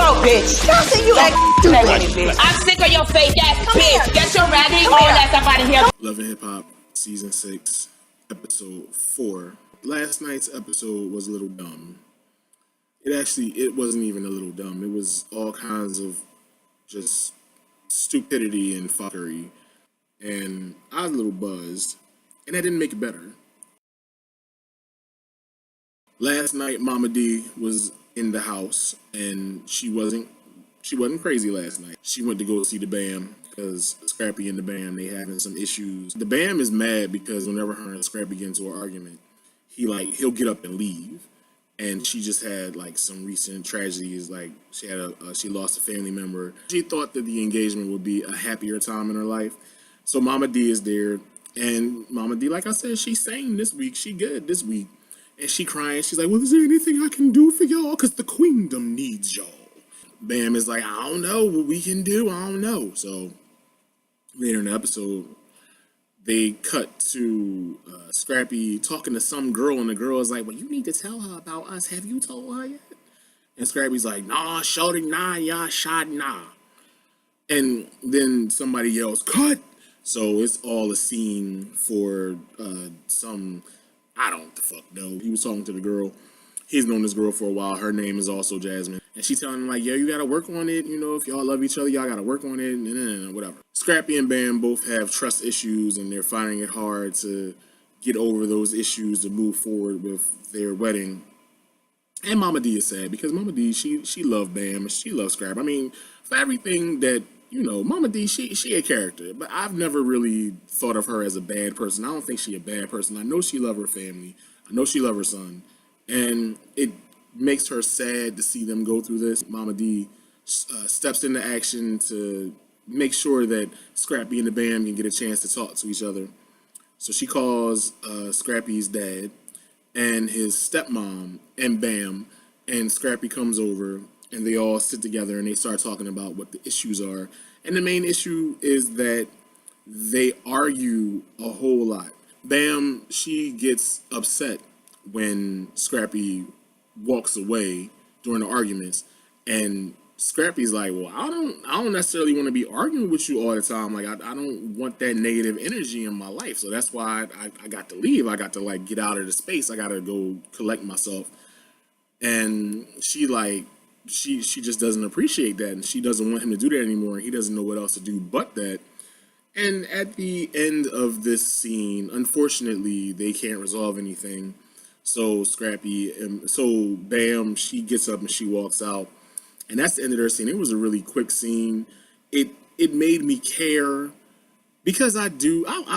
go, bitch. Johnson, you act stupid. I'm sick of your fake ass bitch. Get your raggedy all ass up out of here. Love and Hip Hop, Season 6, Episode 4. Last night's episode was a little dumb. It wasn't even a little dumb. It was all kinds of just stupidity and fuckery. And I was a little buzzed. And that didn't make it better. Last night, Momma Dee was in the house, and she wasn't crazy last night. She went to go see the Bam because Scrappy and the Bam, they having some issues. The Bam is mad because whenever her and Scrappy get into an argument, he'll get up and leave. And she just had like some recent tragedies, like she lost a family member. She thought that the engagement would be a happier time in her life. So Momma Dee is there, and Momma Dee, like I said, she's sane this week. She good this week. And she crying. She's like, well, is there anything I can do for y'all? Because the queendom needs y'all. Bam is like, I don't know what we can do. I don't know. So later in the episode, they cut to Scrappy talking to some girl. And the girl is like, well, you need to tell her about us. Have you told her yet? And Scrappy's like, nah, shorty, nah, yeah, shot, nah. And then somebody yells, cut. So it's all a scene for some... I don't the fuck know. He was talking to the girl. He's known this girl for a while. Her name is also Jasmine. And she's telling him like, yeah, you gotta work on it. You know, if y'all love each other, y'all gotta work on it, and whatever. Scrappy and Bam both have trust issues, and they're finding it hard to get over those issues to move forward with their wedding. And Momma Dee is sad because Momma Dee, she loved Bam and she loves Scrap. I mean, for everything that, you know, Momma Dee, she a character, but I've never really thought of her as a bad person. I don't think she a bad person. I know she love her family. I know she love her son. And it makes her sad to see them go through this. Momma Dee steps into action to make sure that Scrappy and the Bam can get a chance to talk to each other. So she calls Scrappy's dad and his stepmom and Bam, and Scrappy comes over. And they all sit together and they start talking about what the issues are. And the main issue is that they argue a whole lot. Bam, she gets upset when Scrappy walks away during the arguments. And Scrappy's like, well, I don't necessarily want to be arguing with you all the time. Like, I don't want that negative energy in my life. So that's why I got to leave. I got to like get out of the space. I got to go collect myself. And she like, she just doesn't appreciate that, and she doesn't want him to do that anymore, and he doesn't know what else to do but that. And at the end of this scene, unfortunately, they can't resolve anything. So Bam, she gets up and she walks out, and that's the end of their scene. It was a really quick scene. It made me care because I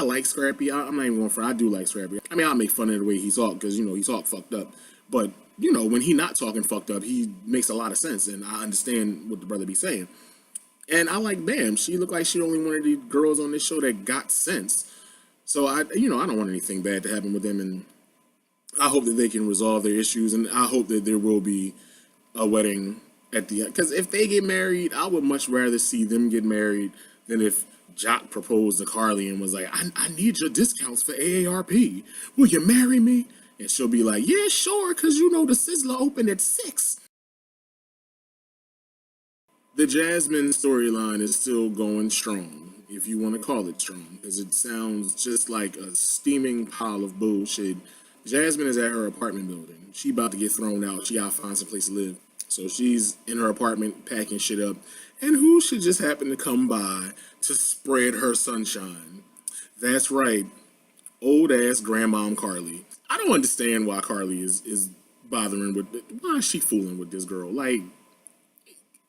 like Scrappy. I'm not even going for it. I do like Scrappy. I mean, I'll make fun of the way he talk because, you know, he talk fucked up, but you know, when he not talking fucked up, he makes a lot of sense, and I understand what the brother be saying. And I like Bam. She looked like she only one of the girls on this show that got sense. So I don't want anything bad to happen with them, and I hope that they can resolve their issues, and I hope that there will be a wedding at the end. Because if they get married, I would much rather see them get married than if Jock proposed to Carly and was like, I need your discounts for AARP. Will you marry me? And she'll be like, yeah, sure, because you know the Sizzler opened at 6. The Jasmine storyline is still going strong, if you want to call it strong, because it sounds just like a steaming pile of bullshit. Jasmine is at her apartment building. She about to get thrown out. She got to find some place to live. So she's in her apartment packing shit up. And who should just happen to come by to spread her sunshine? That's right, old-ass Grandmom Carly. I don't understand why Carly is bothering with... Why is she fooling with this girl? Like,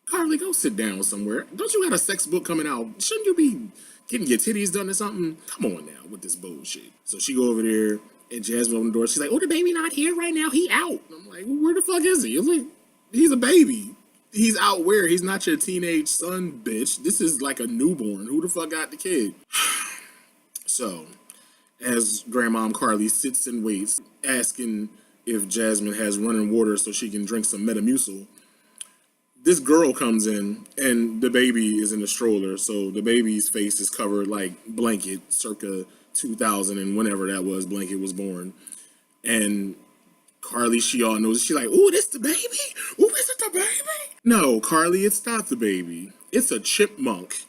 Carly, go sit down somewhere. Don't you got a sex book coming out? Shouldn't you be getting your titties done or something? Come on now with this bullshit. So she go over there, and Jasmine open the door. She's like, oh, the baby not here right now. He out. I'm like, well, where the fuck is he? I'm like, he's a baby. He's out where? He's not your teenage son, bitch. This is like a newborn. Who the fuck got the kid? So... as Grandmom Carly sits and waits, asking if Jasmine has running water so she can drink some Metamucil, this girl comes in, and the baby is in the stroller, so the baby's face is covered like Blanket, circa 2000 and whenever that was, Blanket was born. And Carly, she all knows. She like, ooh, this the baby? Ooh, is it the baby? No, Carly, it's not the baby. It's a chipmunk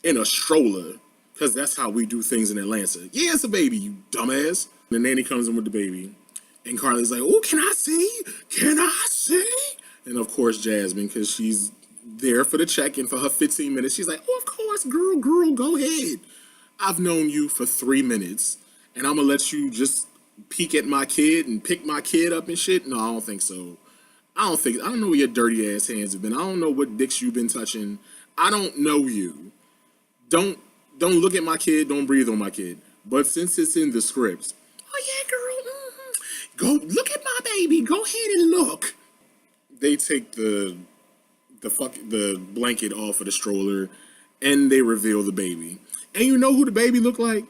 in a stroller. Because that's how we do things in Atlanta. Yeah, it's a baby, you dumbass. The nanny comes in with the baby. And Carly's like, oh, can I see? Can I see? And of course, Jasmine, because she's there for the check-in for her 15 minutes. She's like, oh, of course, girl, go ahead. I've known you for 3 minutes. And I'm going to let you just peek at my kid and pick my kid up and shit? No, I don't think so. I don't know where your dirty ass hands have been. I don't know what dicks you've been touching. I don't know you. Don't look at my kid. Don't breathe on my kid. But since it's in the script, oh yeah, girl, go look at my baby. Go ahead and look. They take the blanket off of the stroller, and they reveal the baby. And you know who the baby looked like?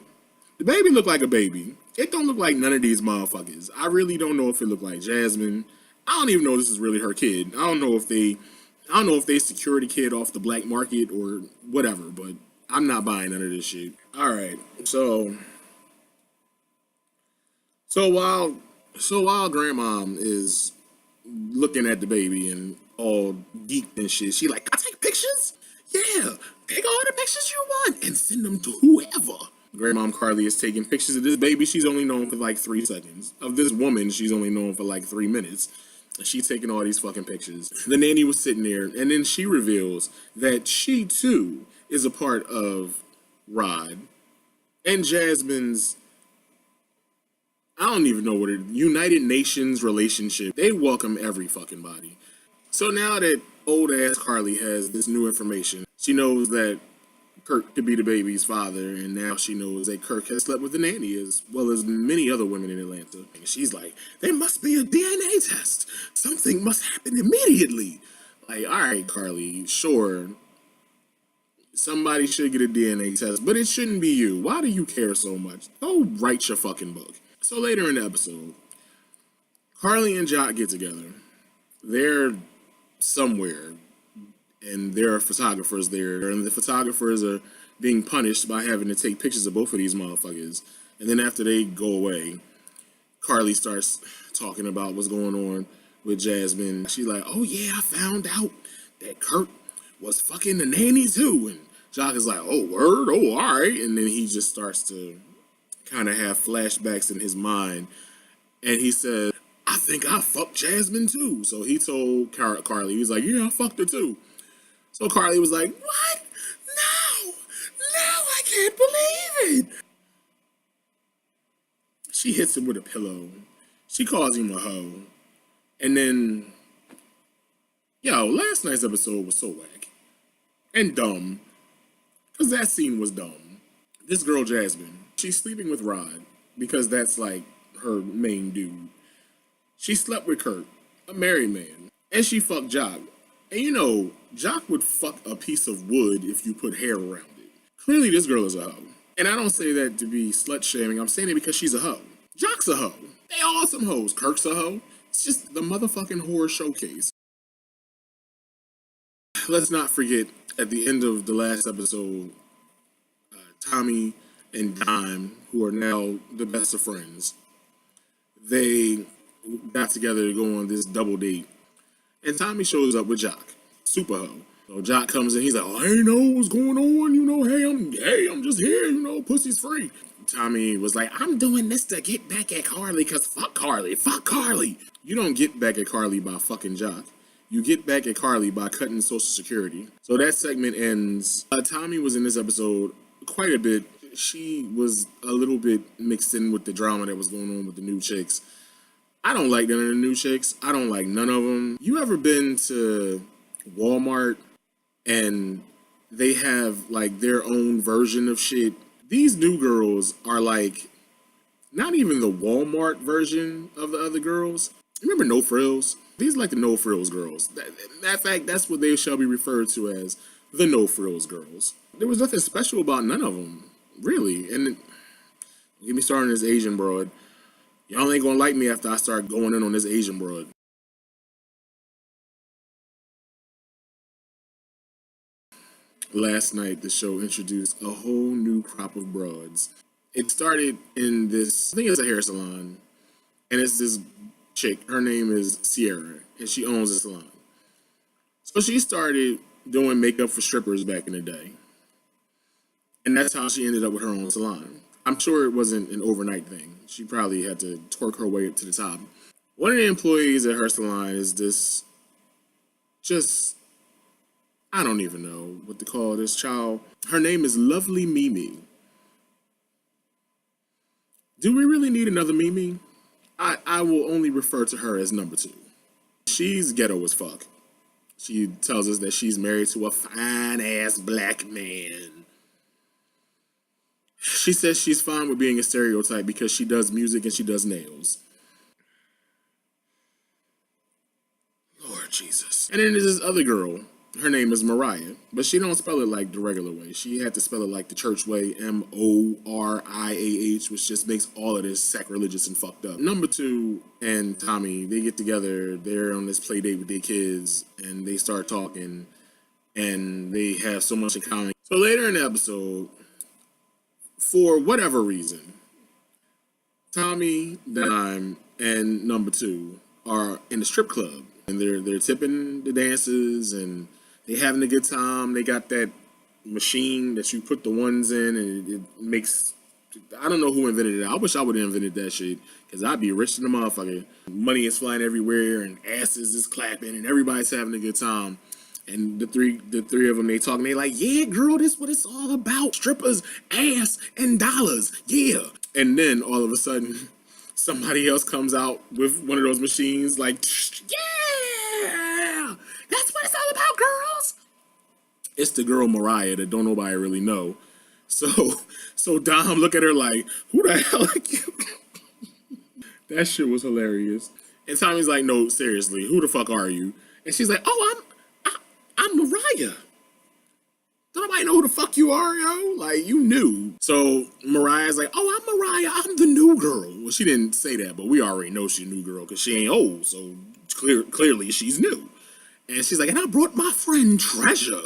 The baby looked like a baby. It don't look like none of these motherfuckers. I really don't know if it looked like Jasmine. I don't even know if this is really her kid. I don't know if they secured a kid off the black market or whatever, but I'm not buying none of this shit. Alright, so while grandmom is looking at the baby and all geeked and shit, she like, I take pictures? Yeah, take all the pictures you want and send them to whoever. Grandmom Carly is taking pictures of this baby she's only known for like 3 seconds. Of this woman she's only known for like 3 minutes. And she's taking all these fucking pictures. The nanny was sitting there, and then she reveals that she too is a part of Rod and Jasmine's, I don't even know what it, United Nations relationship. They welcome every fucking body. So now that old ass Carly has this new information, she knows that Kirk could be the baby's father, and now she knows that Kirk has slept with the nanny as well as many other women in Atlanta. And she's like, there must be a DNA test. Something must happen immediately. Like, all right, Carly, sure. Somebody should get a DNA test, but it shouldn't be you. Why do you care so much? Go write your fucking book. So later in the episode, Carly and Jock get together. They're somewhere, and there are photographers there, and the photographers are being punished by having to take pictures of both of these motherfuckers. And then after they go away, Carly starts talking about what's going on with Jasmine. She's like, oh yeah, I found out that Kurt was fucking the nanny too. And Jock is like, oh word, oh alright. And then he just starts to kind of have flashbacks in his mind. And he said, I think I fucked Jasmine too. So he told Carly, he's like, yeah, I fucked her too. So Carly was like, what? No, I can't believe it. She hits him with a pillow. She calls him a hoe. And then, last night's episode was so whack. And dumb. Because that scene was dumb. This girl, Jasmine, she's sleeping with Rod. Because that's like her main dude. She slept with Kurt, a married man. And she fucked Jock. And Jock would fuck a piece of wood if you put hair around it. Clearly this girl is a hoe. And I don't say that to be slut shaming. I'm saying it because she's a hoe. Jock's a hoe. They all some hoes. Kirk's a hoe. It's just the motherfucking horror showcase. Let's not forget, at the end of the last episode, Tommy and Dime, who are now the best of friends, they got together to go on this double date. And Tommy shows up with Jock, super hoe. So Jock comes in, he's like, oh, I ain't know what's going on, hey, I'm just here, pussy's free. Tommy was like, I'm doing this to get back at Carly, cause fuck Carly. You don't get back at Carly by fucking Jock. You get back at Carly by cutting Social Security. So that segment ends. Tommy was in this episode quite a bit. She was a little bit mixed in with the drama that was going on with the new chicks. I don't like none of the new chicks. I don't like none of them. You ever been to Walmart and they have like their own version of shit? These new girls are like not even the Walmart version of the other girls. Remember No Frills? These are like the No Frills girls. Matter of fact, that's what they shall be referred to as, the No Frills girls. There was nothing special about none of them, really. And get me started on this Asian broad. Y'all ain't gonna like me after I start going in on this Asian broad. Last night, the show introduced a whole new crop of broads. It started in this, I think it's a hair salon, and it's this chick. Her name is Sierra, and she owns a salon. So she started doing makeup for strippers back in the day. And that's how she ended up with her own salon. I'm sure it wasn't an overnight thing. She probably had to twerk her way up to the top. One of the employees at her salon is this, just, I don't even know what to call this child. Her name is Lovely Mimi. Do we really need another Mimi? I will only refer to her as number 2. She's ghetto as fuck. She tells us that she's married to a fine-ass black man. She says she's fine with being a stereotype because she does music and she does nails. Lord Jesus. And then there's this other girl. Her name is Mariah, but she don't spell it like the regular way. She had to spell it like the church way, Moriah, which just makes all of this sacrilegious and fucked up. Number 2 and Tommy, they get together. They're on this play date with their kids, and they start talking, and they have so much in common. So later in the episode, for whatever reason, Tommy, Dime, and number 2 are in the strip club, and they're tipping the dancers, and they having a good time. They got that machine that you put the ones in, and it makes, I don't know who invented it. I wish I would have invented that shit, because I'd be rich in the motherfucker. Money is flying everywhere, and asses is clapping, and everybody's having a good time. And the three of them, they talking, they like, yeah, girl, this what it's all about. Strippers, ass, and dollars, yeah. And then all of a sudden, somebody else comes out with one of those machines like, yeah, that's what it's all about, girls. It's the girl Mariah that don't nobody really know. So Dom look at her like, who the hell are you? That shit was hilarious. And Tommy's like, no, seriously, who the fuck are you? And she's like, oh, I'm Mariah. Don't nobody know who the fuck you are, yo? Like, you knew. So Mariah's like, oh, I'm Mariah. I'm the new girl. Well, she didn't say that, but we already know she's a new girl because she ain't old. So clearly she's new. And she's like, and I brought my friend Treasure.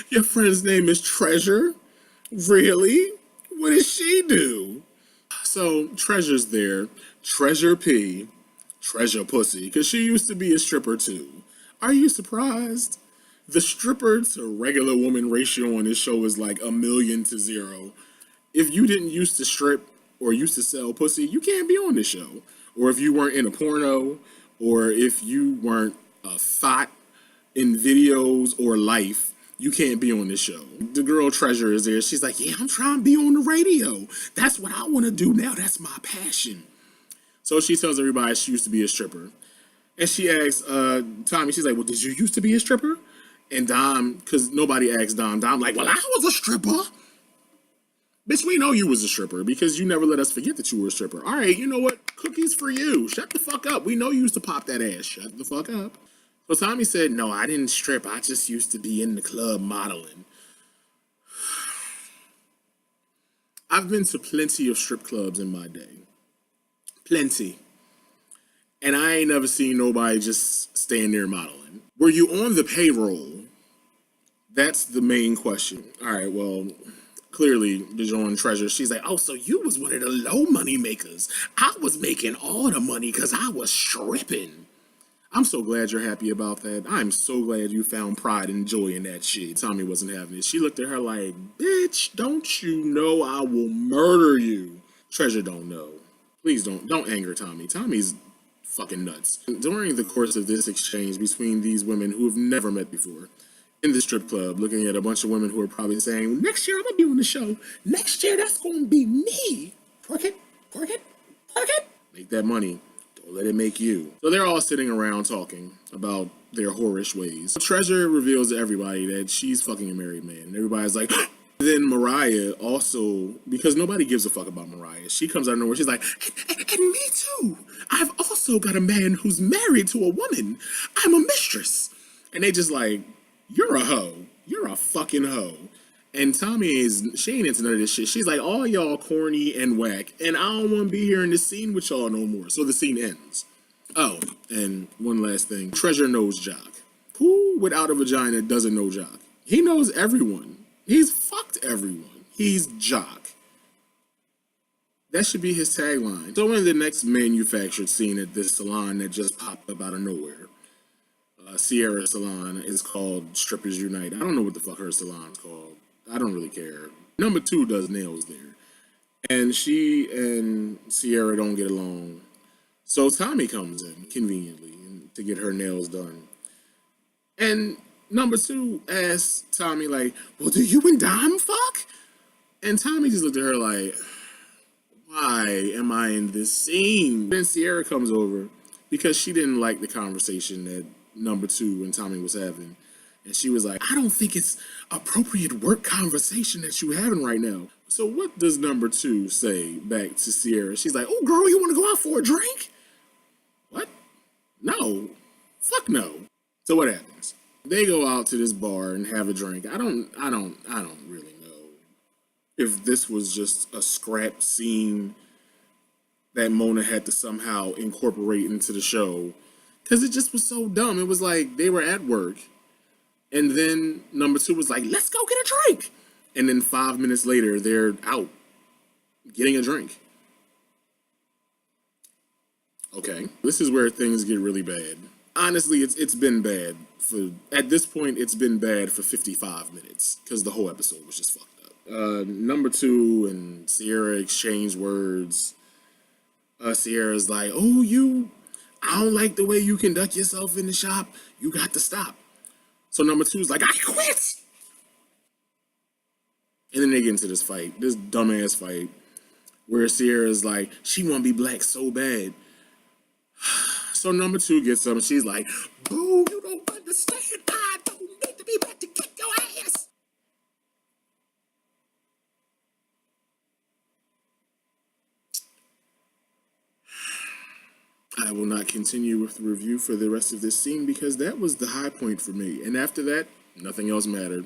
Your friend's name is Treasure? Really? What does she do? So Treasure's there. Treasure P. Treasure Pussy. Because she used to be a stripper too. Are you surprised? The stripper to regular woman ratio on this show is like 1,000,000 to 0. If you didn't used to strip or used to sell pussy, you can't be on this show. Or if you weren't in a porno, or if you weren't a thought in videos or life, you can't be on this show. The girl Treasure is there. She's like, yeah, I'm trying to be on the radio. That's what I want to do now. That's my passion. So she tells everybody she used to be a stripper. And she asks Tommy, she's like, well, did you used to be a stripper? And Dom, because nobody asked Dom like, well, I was a stripper. Bitch, we know you was a stripper because you never let us forget that you were a stripper. All right, you know what? Cookies for you. Shut the fuck up. We know you used to pop that ass. Shut the fuck up. So Tommy said, no, I didn't strip. I just used to be in the club modeling. I've been to plenty of strip clubs in my day. Plenty. And I ain't never seen nobody just stand there modeling. Were you on the payroll? That's the main question. All right, well, clearly, DeJohn Treasure, she's like, oh, so you was one of the low money makers. I was making all the money because I was stripping. I'm so glad you're happy about that. I'm so glad you found pride and joy in that shit. Tommy wasn't having it. She looked at her like, bitch, don't you know I will murder you? Treasure don't know. Please don't anger Tommy. Tommy's fucking nuts. During the course of this exchange between these women who have never met before, in the strip club, looking at a bunch of women who are probably saying, next year I'm gonna be on the show. Next year that's gonna be me. Twerk it, twerk it, twerk it. Make that money. Don't let it make you. So they're all sitting around talking about their whorish ways. Treasure reveals to everybody that she's fucking a married man. And everybody's like, then Mariah also, because nobody gives a fuck about Mariah, she comes out of nowhere. She's like, and me too. I've also got a man who's married to a woman. I'm a mistress. And they just like, you're a hoe. You're a fucking hoe. And Tommy she ain't into none of this shit. She's like, all y'all corny and whack, and I don't want to be here in this scene with y'all no more. So the scene ends. Oh, and one last thing. Treasure knows Jock. Who without a vagina doesn't know Jock? He knows everyone. He's fucked everyone. He's Jock. That should be his tagline. So in the next manufactured scene at this salon that just popped up out of nowhere, Sierra Salon is called Strippers Unite. I don't know what the fuck her salon's called. I don't really care. Number 2 does nails there. And she and Sierra don't get along. So Tommy comes in conveniently to get her nails done. And number 2 asks Tommy, like, well, do you and Dom fuck? And Tommy just looked at her like, why am I in this scene? Then Sierra comes over because she didn't like the conversation that number 2 and Tommy was having. And she was like, I don't think it's appropriate work conversation that you having right now. So what does number 2 say back to Sierra? She's like, oh girl, you want to go out for a drink? What? No. Fuck no. So what happens? They go out to this bar and have a drink. I don't really know if this was just a scrap scene that Mona had to somehow incorporate into the show. Because it just was so dumb. It was like they were at work. And then number 2 was like, let's go get a drink. And then 5 minutes later, they're out getting a drink. Okay, this is where things get really bad. Honestly, it's been bad. At this point, it's been bad for 55 minutes because the whole episode was just fucked up. Number 2 and Sierra exchange words. Sierra's like, oh, I don't like the way you conduct yourself in the shop. You got to stop. So number 2 is like, I quit. And then they get into this fight, this dumbass fight, where Sierra's like, she want to be black so bad. So number 2 gets up and she's like, boo, you don't understand. I don't need to be back to kick your ass. I will not continue with the review for the rest of this scene because that was the high point for me. And after that, nothing else mattered.